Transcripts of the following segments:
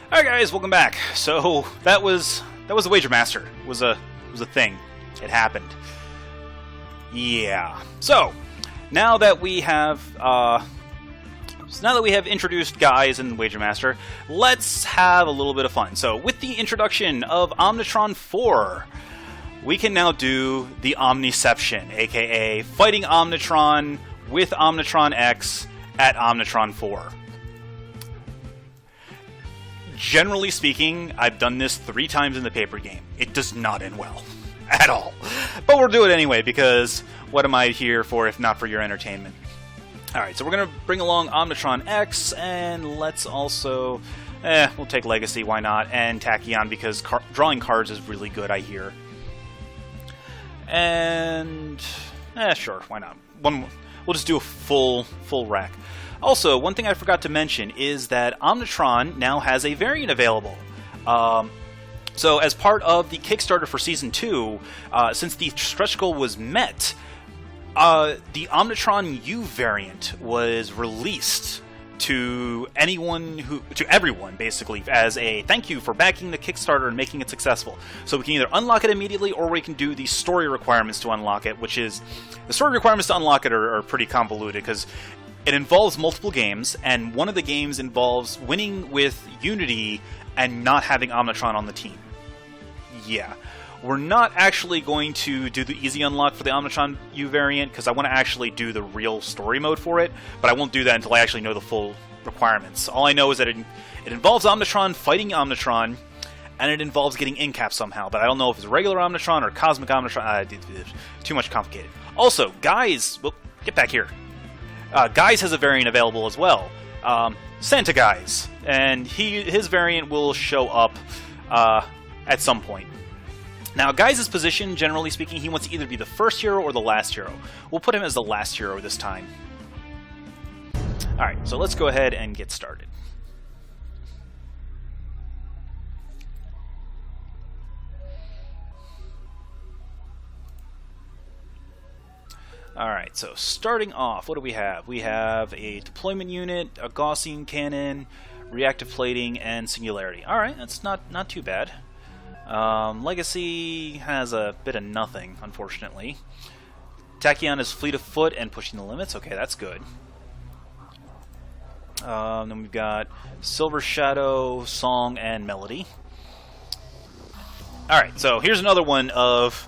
Alright guys, welcome back. So that was the Wager Master. It was a thing. It happened. Yeah. So now that we have introduced guys in Wager Master, let's have a little bit of fun. So with the introduction of Omnitron 4, we can now do the Omniception, aka fighting Omnitron with Omnitron-X at Omnitron 4. Generally speaking, I've done this 3 times in the paper game. It does not end well. At all. But we'll do it anyway, because what am I here for if not for your entertainment? Alright, so we're going to bring along Omnitron-X, and let's also... we'll take Legacy, why not? And Tachyon, because drawing cards is really good, I hear. And... sure, why not? We'll just do a full rack. Also, one thing I forgot to mention is that Omnitron now has a variant available. So as part of the Kickstarter for Season 2, since the stretch goal was met, the Omnitron U variant was released to everyone, basically, as a thank you for backing the Kickstarter and making it successful. So we can either unlock it immediately, or we can do the story requirements to unlock it, which is... The story requirements to unlock it are pretty convoluted, because it involves multiple games, and one of the games involves winning with Unity and not having Omnitron on the team. Yeah. We're not actually going to do the easy unlock for the Omnitron U variant, because I want to actually do the real story mode for it, but I won't do that until I actually know the full requirements. All I know is that it involves Omnitron fighting Omnitron, and it involves getting in-cap somehow, but I don't know if it's regular Omnitron or cosmic Omnitron. Too much complicated. Also, Guys... Well, get back here. Guys has a variant available as well. Santa Guys. And his variant will show up at some point. Now, Guys' position, generally speaking, he wants to either be the first hero or the last hero. We'll put him as the last hero this time. Alright, so let's go ahead and get started. Alright, so starting off, what do we have? We have a deployment unit, a Gaussian cannon, reactive plating, and singularity. Alright, that's not too bad. Legacy has a bit of nothing, unfortunately. Tachyon is fleet of foot and pushing the limits. Okay, that's good. Then we've got Silver Shadow, Song, and Melody. Alright, so here's another one of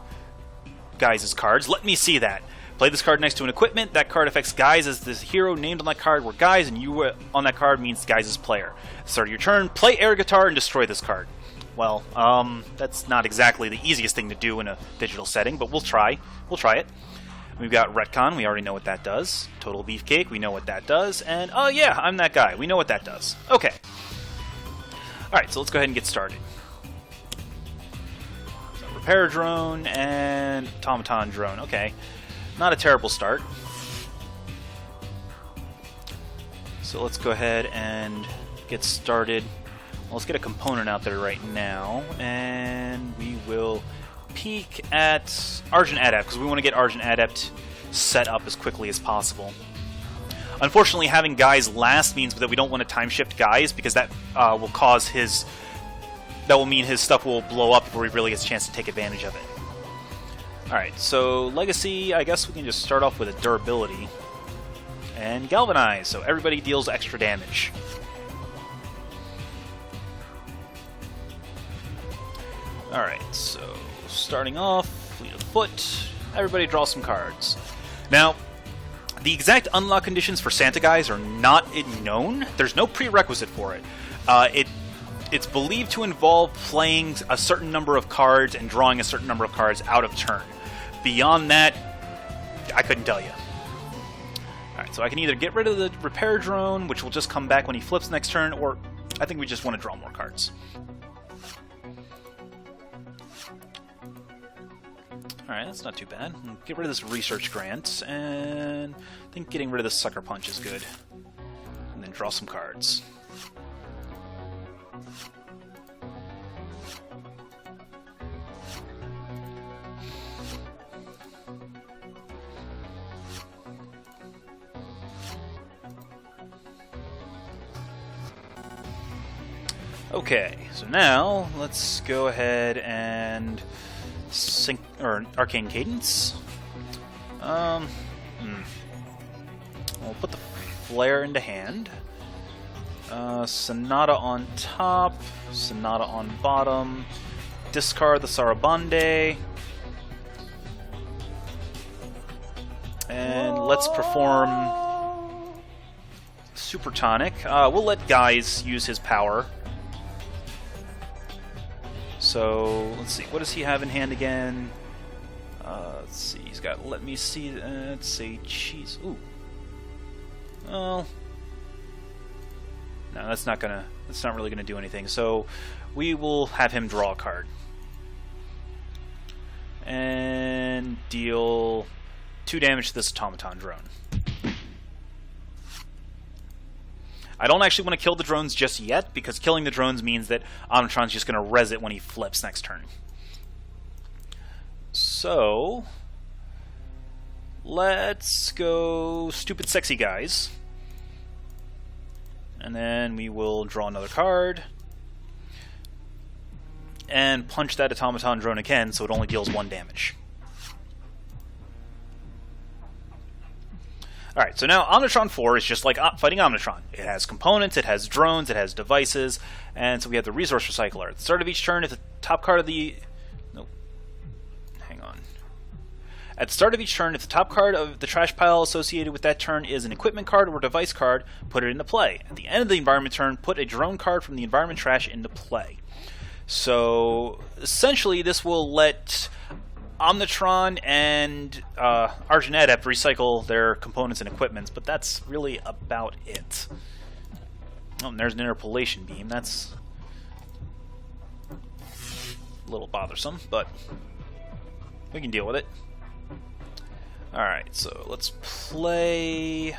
Guys' cards. Let me see that. Play this card next to an equipment. That card affects Guys as the hero named on that card were Guys, and you on that card means Guys' player. Start of your turn, play air guitar and destroy this card. Well, that's not exactly the easiest thing to do in a digital setting, but we'll try. We'll try it. We've got Retcon, we already know what that does. Total Beefcake, we know what that does. And, oh yeah, I'm that guy. We know what that does. Okay. Alright, so let's go ahead and get started. So, Repair Drone and Automaton Drone. Okay. Not a terrible start. So let's go ahead and get started. Well, let's get a component out there right now, and we will peek at Argent Adept, because we want to get Argent Adept set up as quickly as possible. Unfortunately, having Guys last means that we don't want to time shift Guys, because that will cause his... That will mean his stuff will blow up before he really gets a chance to take advantage of it. Alright, so Legacy, I guess we can just start off with a Durability. And Galvanize, so everybody deals extra damage. Alright, so starting off, Fleet of Foot, everybody draw some cards. Now, the exact unlock conditions for Santa Guys are not known. There's no prerequisite for it. It's believed to involve playing a certain number of cards and drawing a certain number of cards out of turn. Beyond that, I couldn't tell you. Alright, so I can either get rid of the Repair Drone, which will just come back when he flips next turn, or I think we just want to draw more cards. Alright, that's not too bad. Get rid of this Research Grant, and I think getting rid of this Sucker Punch is good. And then draw some cards. Okay, so now let's go ahead and sync or Arcane Cadence. We'll put the flare into hand. Sonata on top, Sonata on bottom. Discard the Sarabande. And let's perform Super Tonic. We'll let Guys use his power. So, let's see, what does he have in hand again? Let's see, he's got, let me see, let's say cheese. Ooh. Well, no, that's not really gonna do anything. So, we will have him draw a card. And deal 2 damage to this automaton drone. I don't actually want to kill the drones just yet, because killing the drones means that Omnitron's just going to res it when he flips next turn. So, let's go Stupid Sexy Guys. And then we will draw another card. And punch that automaton drone again, so it only deals 1 damage. Alright, so now Omnitron 4 is just like fighting Omnitron. It has components, it has drones, it has devices, and so we have the Resource Recycler. At the start of each turn, if the top card of the... Nope. Hang on. At the start of each turn, if the top card of the trash pile associated with that turn is an equipment card or device card, put it into play. At the end of the environment turn, put a drone card from the environment trash into play. So, essentially, this will let Omnitron and Argent Adept recycle their components and equipments, but that's really about it. Oh, and there's an interpolation beam. That's a little bothersome, but we can deal with it. Alright, so let's play...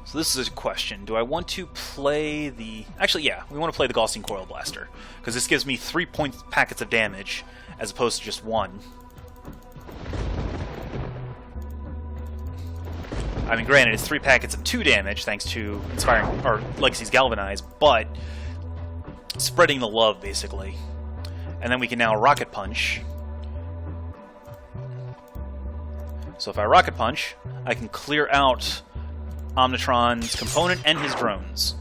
So this is a question. Do I want to play the... Actually, yeah, we want to play the Gaussian Coil Blaster, because this gives me 3 packets of damage, as opposed to just 1. I mean, granted, it's 3 packets of 2 damage, thanks to Inspiring... or Legacy's Galvanize, but spreading the love, basically. And then we can now Rocket Punch. So if I Rocket Punch, I can clear out Omnitron's component and his drones.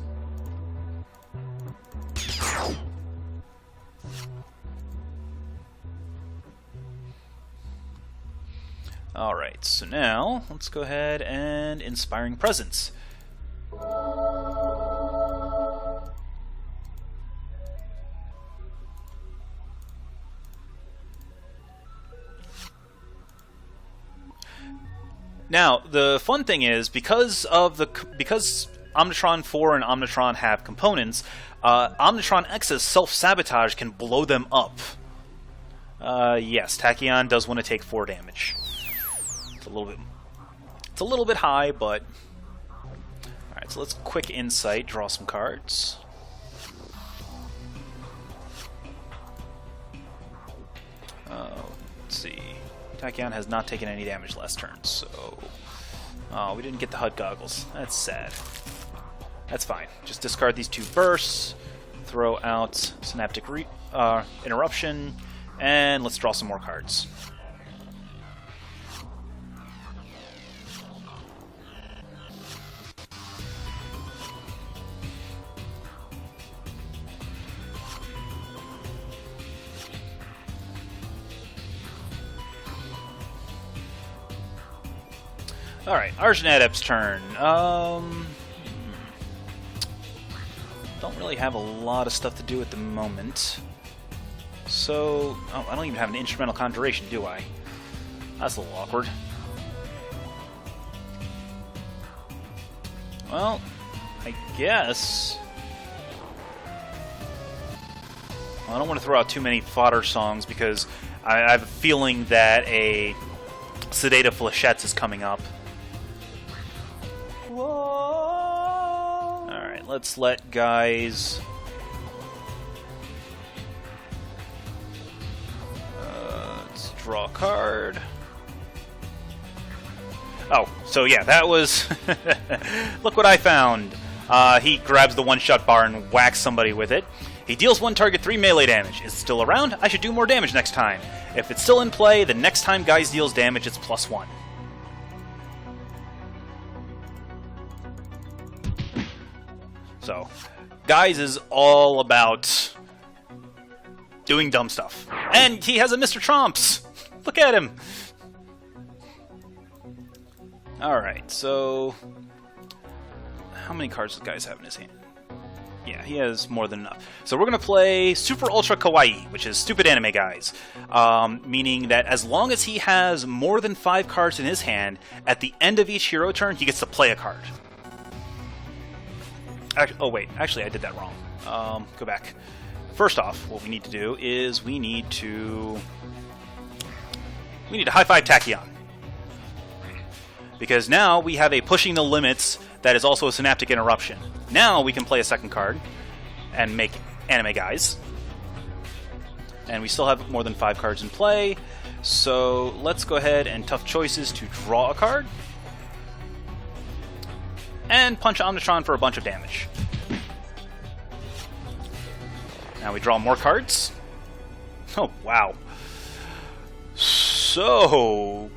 Alright, so now let's go ahead and Inspiring Presence. Now, the fun thing is, because Omnitron 4 and Omnitron have components, Omnitron-X's self-sabotage can blow them up. Yes, Tachyon does want to take 4 damage. It's a little bit high, but... Alright, so let's quick insight, draw some cards. Let's see. Tachyon has not taken any damage last turn, so... Oh, we didn't get the HUD goggles. That's sad. That's fine. Just discard these 2 bursts, throw out Synaptic Interruption, and let's draw some more cards. Alright, Argent Adept's turn. Don't really have a lot of stuff to do at the moment. So, oh, I don't even have an Instrumental Conjuration, do I? That's a little awkward. Well, I guess... Well, I don't want to throw out too many fodder songs because I have a feeling that a Sedative Flechettes is coming up. Alright, let's let guys... let's draw a card. Oh, so yeah, that was... Look what I found! He grabs the one-shot bar and whacks somebody with it. He deals one target 3 melee damage. Is it still around? I should do more damage next time. If it's still in play, the next time Guise deals damage, it's +1. So, Guise is all about doing dumb stuff. And he has a Mr. Tromps! Look at him! Alright, so... how many cards does Guise have in his hand? Yeah, he has more than enough. So we're going to play Super Ultra Kawaii, which is Stupid Anime Guise. Meaning that as long as he has more than 5 cards in his hand, at the end of each hero turn, he gets to play a card. Oh wait, actually I did that wrong. Go back. First off, what we need to do is we need to high five Tachyon. Because now we have a Pushing the Limits that is also a Synaptic Interruption. Now we can play a second card and make Anime Guise. And we still have more than 5 cards in play. So let's go ahead and Tough Choices to draw a card. And punch Omnitron for a bunch of damage. Now we draw more cards. Oh, wow. So,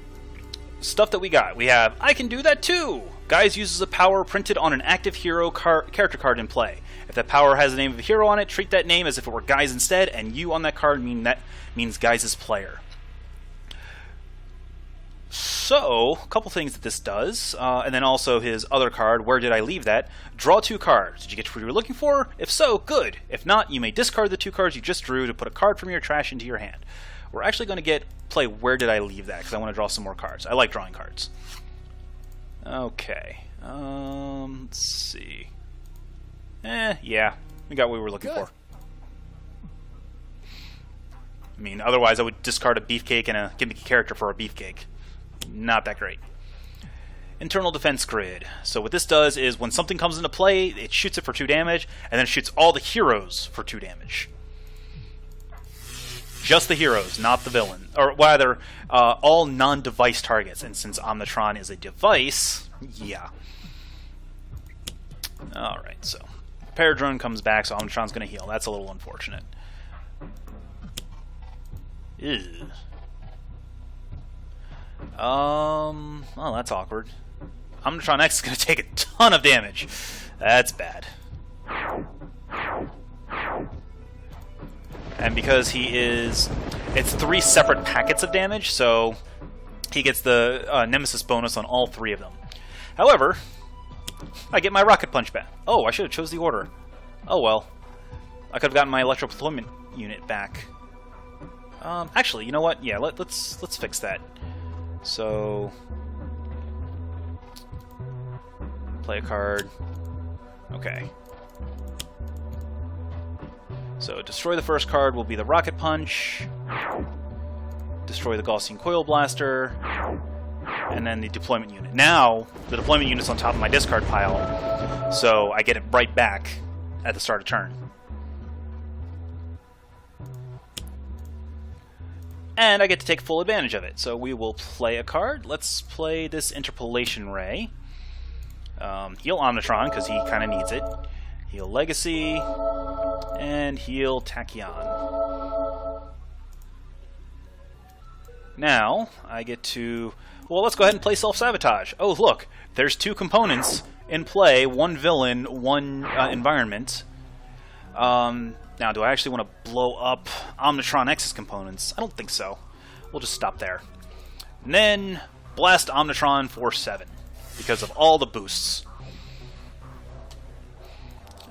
stuff that we got. We have, I can do that too! Guise uses a power printed on an active hero character card in play. If that power has the name of a hero on it, treat that name as if it were Guise instead, and you on that card means Guise's player. So, a couple things that this does, and then also his other card, Where Did I Leave That? Draw 2 cards. Did you get what you were looking for? If so, good. If not, you may discard the 2 cards you just drew to put a card from your trash into your hand. We're actually going to play Where Did I Leave That? Because I want to draw some more cards. I like drawing cards. Okay. Let's see. Yeah. We got what we were looking for. I mean, otherwise I would discard a beefcake and a gimmicky character for a beefcake. Not that great. Internal Defense Grid. So what this does is when something comes into play, it shoots it for 2 damage, and then it shoots all the heroes for 2 damage. Just the heroes, not the villain. Or rather, all non-device targets. And since Omnitron is a device, yeah. Alright, so Paradrone comes back, so Omnitron's going to heal. That's a little unfortunate. Ew. Well, that's awkward. Omnitron-X is going to take a ton of damage. That's bad. And because it's 3 separate packets of damage, so he gets the Nemesis bonus on all 3 of them. However, I get my Rocket Punch back. Oh, I should have chose the order. Oh well. I could have gotten my Electro Deployment unit back. Actually, you know what? Yeah, let's fix that. So, play a card. Okay. So, destroy the first card will be the Rocket Punch. Destroy the Gaussian Coil Blaster. And then the Deployment Unit. Now, the Deployment Unit's on top of my discard pile, so I get it right back at the start of turn. And I get to take full advantage of it. So we will play a card. Let's play this Interpolation Ray. Heal Omnitron, because he kind of needs it. Heal Legacy. And heal Tachyon. Now, I get to... Well, let's go ahead and play Self-Sabotage. Oh, look. There's 2 components in play. 1 villain, 1 environment. Now, do I actually want to blow up Omnitron-X's components? I don't think so. We'll just stop there. And then, blast Omnitron for 7, because of all the boosts.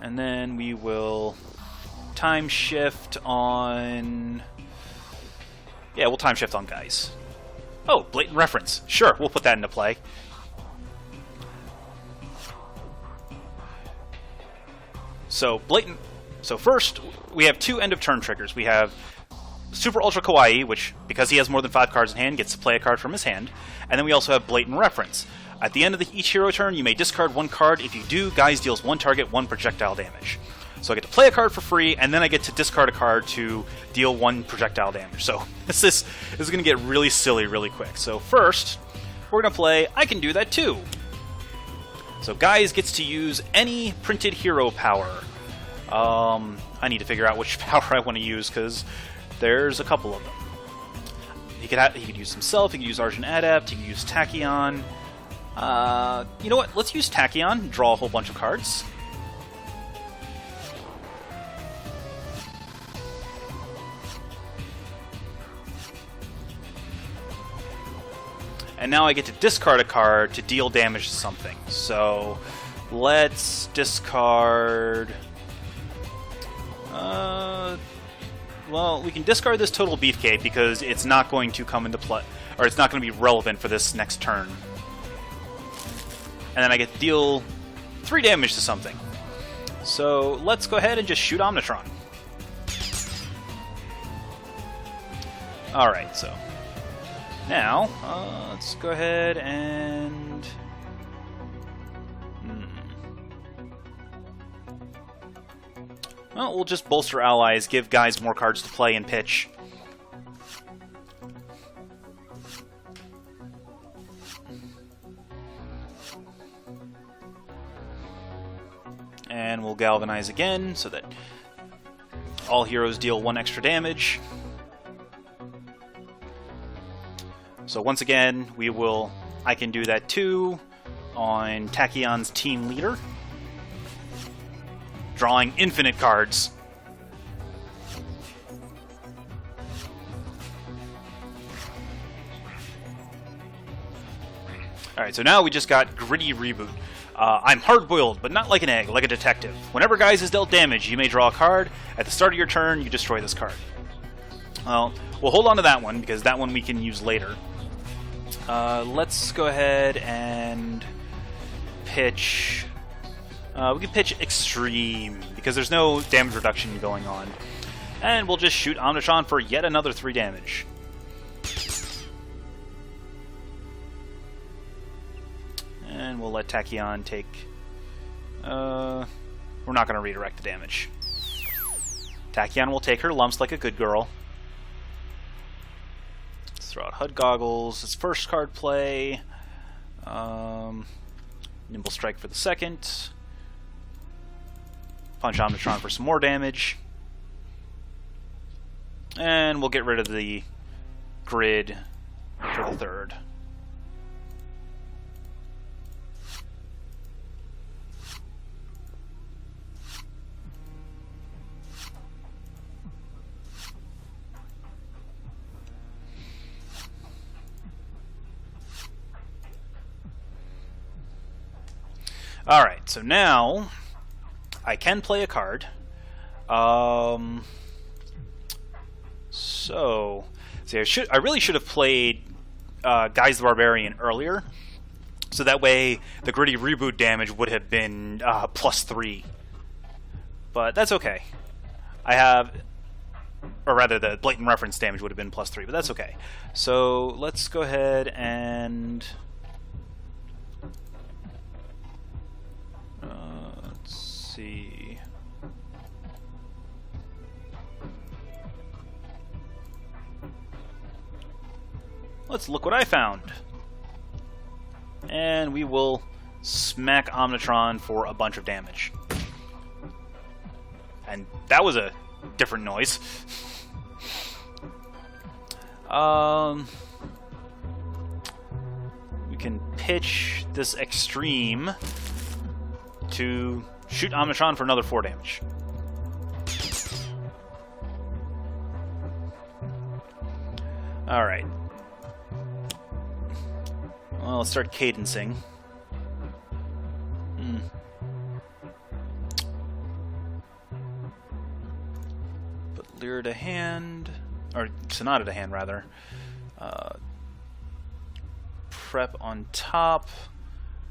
And then we will time shift on... Yeah, we'll time shift on Guise. Oh, blatant reference. Sure, we'll put that into play. So, blatant... So first, we have 2 end-of-turn triggers. We have Super Ultra Kawaii, which, because he has more than 5 cards in hand, gets to play a card from his hand. And then we also have Blatant Reference. At the end of each hero turn, you may discard 1 card. If you do, Guise deals 1 target, 1 projectile damage. So I get to play a card for free, and then I get to discard a card to deal 1 projectile damage. So this is going to get really silly really quick. So first, we're going to play I Can Do That Too. So Guise gets to use any printed hero power. I need to figure out which power I want to use, because there's a couple of them. He could use himself, he could use Argent Adept, he could use Tachyon. You know what? Let's use Tachyon, draw a whole bunch of cards. And now I get to discard a card to deal damage to something. So let's discard... well, we can discard this Total Beefcake because it's not going to come into play, or it's not going to be relevant for this next turn. And then I get to deal 3 damage to something. So let's go ahead and just shoot Omnitron. Alright, so now let's go ahead and... Well, we'll just bolster allies, give guys more cards to play and pitch. And we'll galvanize again, so that all heroes deal 1 extra damage. So once again, I can do that too on Tachyon's team leader. Drawing infinite cards. Alright, so now we just got Gritty Reboot. I'm hard-boiled, but not like an egg, like a detective. Whenever Guise is dealt damage, you may draw a card. At the start of your turn, you destroy this card. Well, we'll hold on to that one, because that one we can use later. Let's go ahead and pitch... we can pitch Extreme, because there's no damage reduction going on. And we'll just shoot Omnitron for yet another 3 damage. And we'll let Tachyon take... we're not going to redirect the damage. Tachyon will take her lumps like a good girl. Let's throw out HUD Goggles. It's first card play. Nimble Strike for the second. Punch Omnitron for some more damage. And we'll get rid of the grid for the third. Alright, so now I can play a card. See, I really should have played Guise the Barbarian earlier, so that way the Gritty Reboot damage would have been +3. But that's okay. Or rather, the Blatant Reference damage would have been +3, but that's okay. So let's go ahead and... see. Let's look what I found. And we will smack Omnitron for a bunch of damage. And that was a different noise. We can pitch this Extreme to shoot Omnitron for another 4 damage. Alright. Well, let's start cadencing. Put Lyra to hand, or Sonata to hand, rather. Prep on top.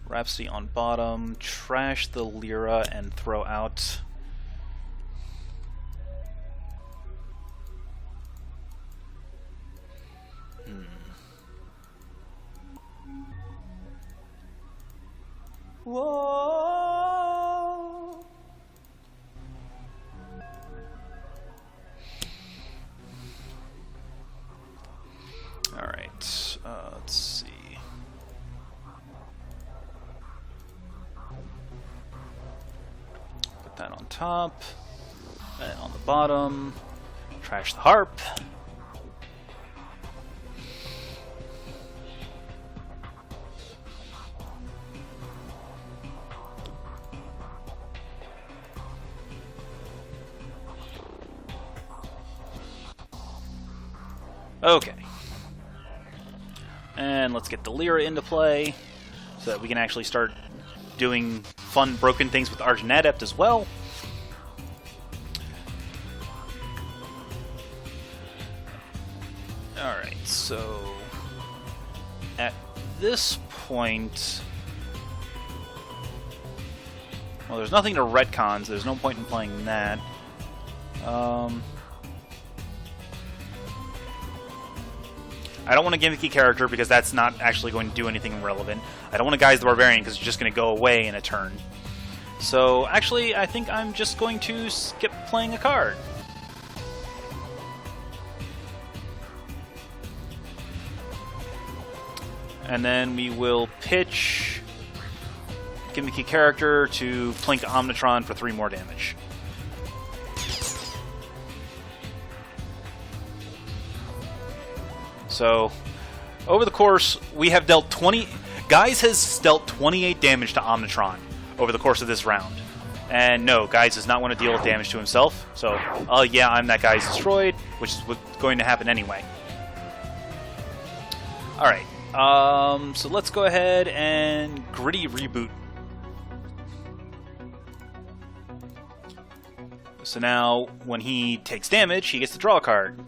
Rhapsody on bottom, trash the Lyra, and throw out... Whoa! Alright, let's see... on top, and on the bottom. Trash the harp. Okay. And let's get the Lyra into play so that we can actually start doing fun broken things with Argent Adept as well. Alright, so at this point, well, there's nothing to retcon, so there's no point in playing that. I don't want a gimmicky character because that's not actually going to do anything relevant. I don't want to Guise the Barbarian because it's just going to go away in a turn. So actually, I think I'm just going to skip playing a card. And then we will pitch gimmicky character to plink Omnitron for 3 more damage. So, over the course, we have dealt 20... Guise has dealt 28 damage to Omnitron over the course of this round. And no, Guise does not want to deal with damage to himself. So, yeah, I'm that guy's destroyed, which is what's going to happen anyway. Alright, so let's go ahead and Gritty Reboot. So now, when he takes damage, he gets to draw a card.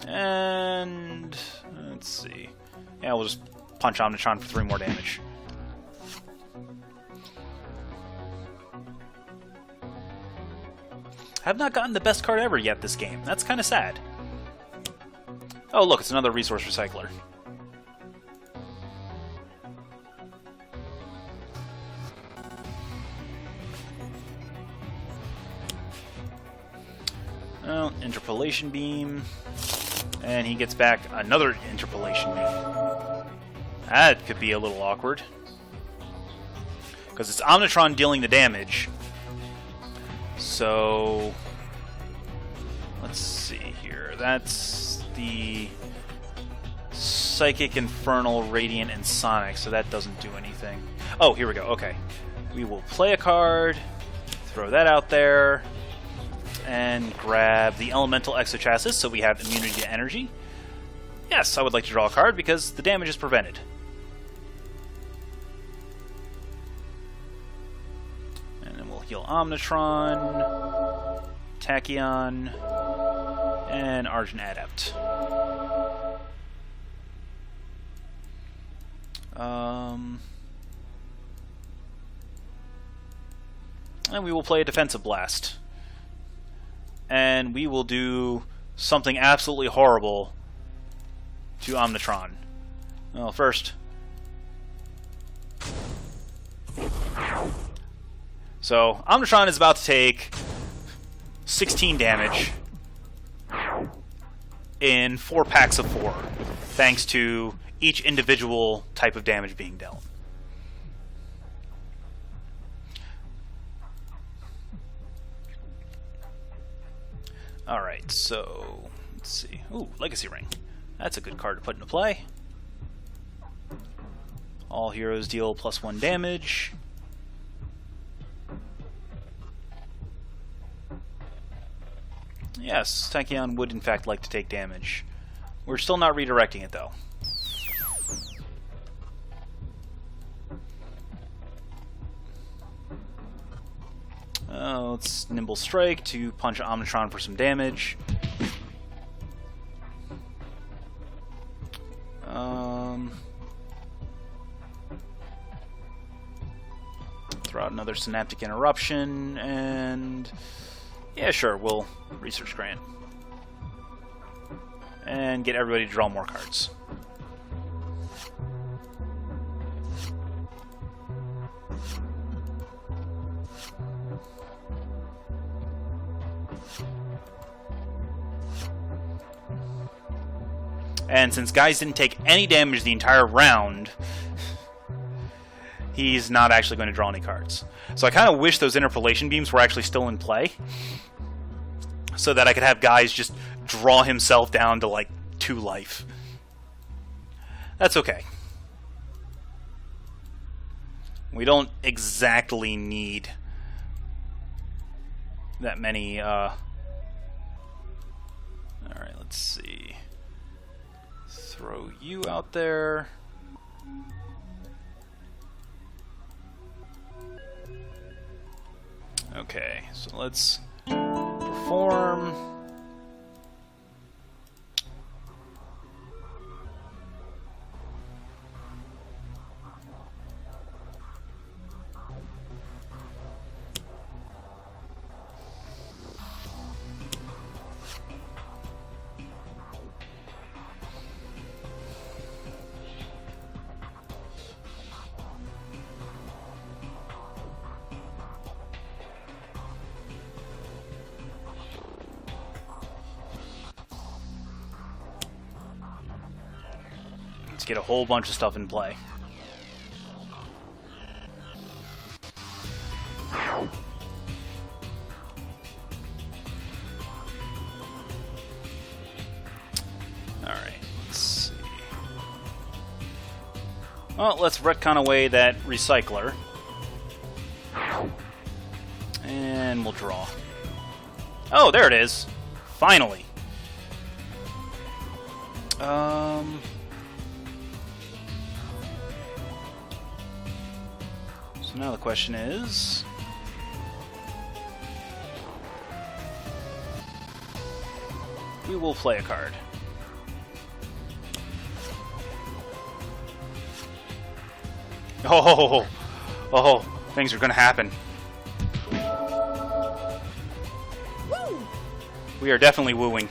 And let's see. Yeah, we'll just punch Omnitron for 3 more damage. I have not gotten the best card ever yet this game. That's kind of sad. Oh, look, it's another resource recycler. Well, Interpolation Beam. And he gets back another Interpolation Beam. That could be a little awkward. Because it's Omnitron dealing the damage. So... let's see here. That's the Psychic, Infernal, Radiant, and Sonic, so that doesn't do anything. Oh, here we go. Okay. We will play a card, throw that out there, and grab the Elemental Exochassis, so we have immunity to energy. Yes, I would like to draw a card because the damage is prevented. And then we'll heal Omnitron, Tachyon, and Argent Adept. And we will play a Defensive Blast. And we will do something absolutely horrible to Omnitron. Well, first... so, Omnitron is about to take 16 damage in 4 packs of 4, thanks to each individual type of damage being dealt. Alright, so let's see. Ooh, Legacy Ring. That's a good card to put into play. All heroes deal +1 damage. Yes, Tachyon would in fact like to take damage. We're still not redirecting it though. Let's Nimble Strike to punch Omnitron for some damage. Throw out another Synaptic Interruption, and yeah, sure, we'll Research Grant. And get everybody to draw more cards. And since Guise didn't take any damage the entire round, he's not actually going to draw any cards. So I kind of wish those interpolation beams were actually still in play, so that I could have guys just draw himself down to like 2 life. That's okay. We don't exactly need that many. Alright, let's see. Throw you out there. Okay, so let's perform. Let's get a whole bunch of stuff in play. Alright, let's see. Well, let's retcon away that recycler. And we'll draw. Oh, there it is. Finally. So now the question is... we will play a card. Oh, things are going to happen. Woo! We are definitely wooing.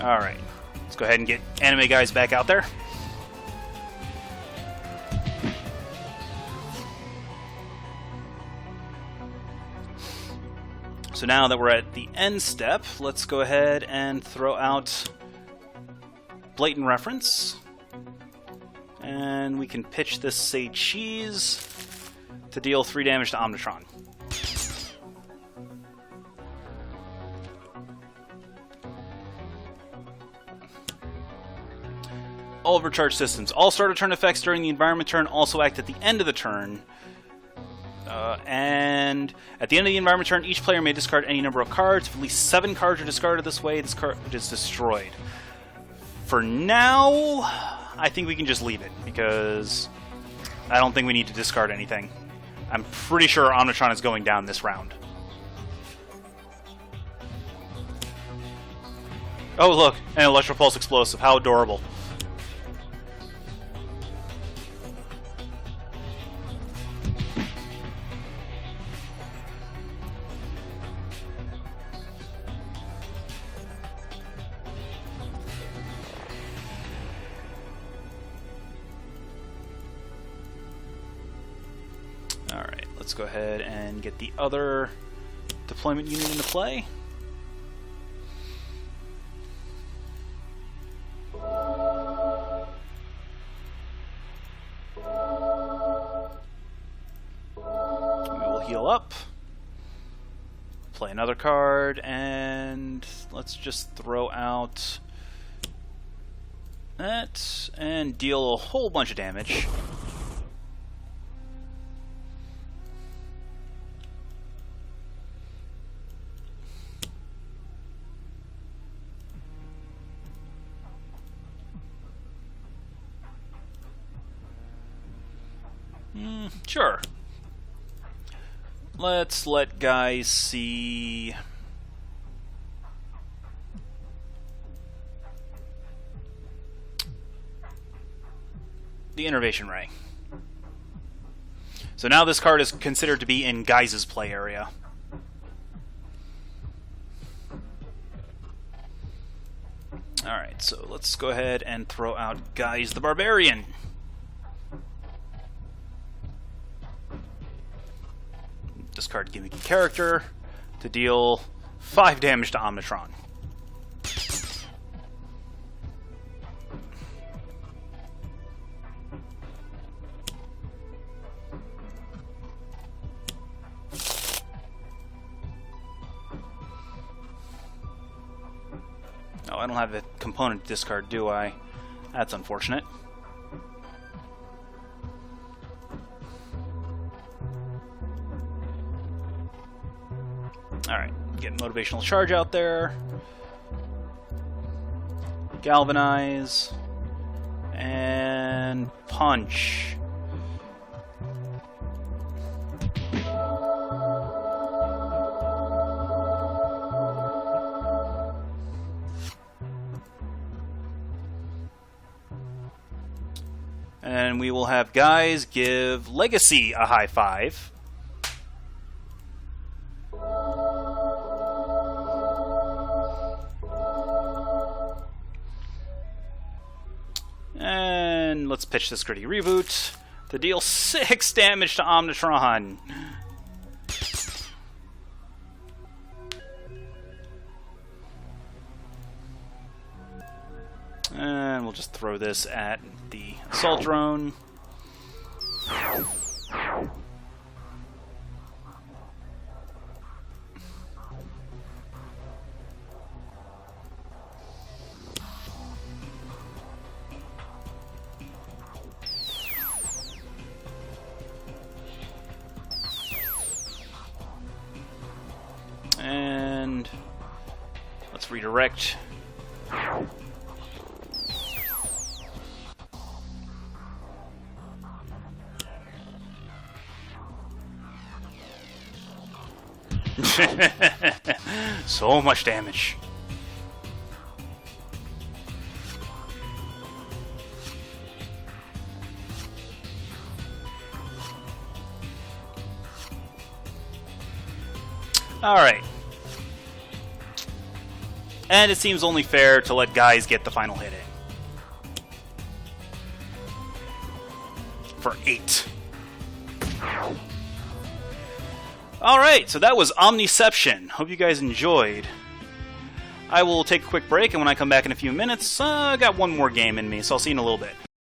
Alright, let's go ahead and get anime guys back out there. So now that we're at the end step, let's go ahead and throw out Blatant Reference. And we can pitch this Say Cheese to deal 3 damage to Omnitron. All overcharged systems. All starter turn effects during the environment turn also act at the end of the turn. And at the end of the environment turn, each player may discard any number of cards. If at least 7 cards are discarded this way, this card is destroyed. For now, I think we can just leave it, because I don't think we need to discard anything. I'm pretty sure Omnitron is going down this round. Oh, look, an Electropulse Explosive. How adorable. Alright, let's go ahead and get the other deployment unit into play. We will heal up, play another card, and let's just throw out that and deal a whole bunch of damage. Sure. Let's let guys see. The Innervation Ray. So now this card is considered to be in Guys' play area. Alright, so let's go ahead and throw out Guys the Barbarian. discard gimmicky character to deal 5 damage to Omnitron. Oh, I don't have a component to discard, do I? That's unfortunate. Alright, get motivational charge out there. Galvanize. And punch. And we will have guys give Legacy a high five. And let's pitch this gritty reboot to deal 6 damage to Omnitron. And we'll just throw this at the assault drone. And let's redirect. So much damage. Alright. And it seems only fair to let guys get the final hit in. For 8. Alright, so that was Omniception. Hope you guys enjoyed. I will take a quick break, and when I come back in a few minutes, I got one more game in me, so I'll see you in a little bit.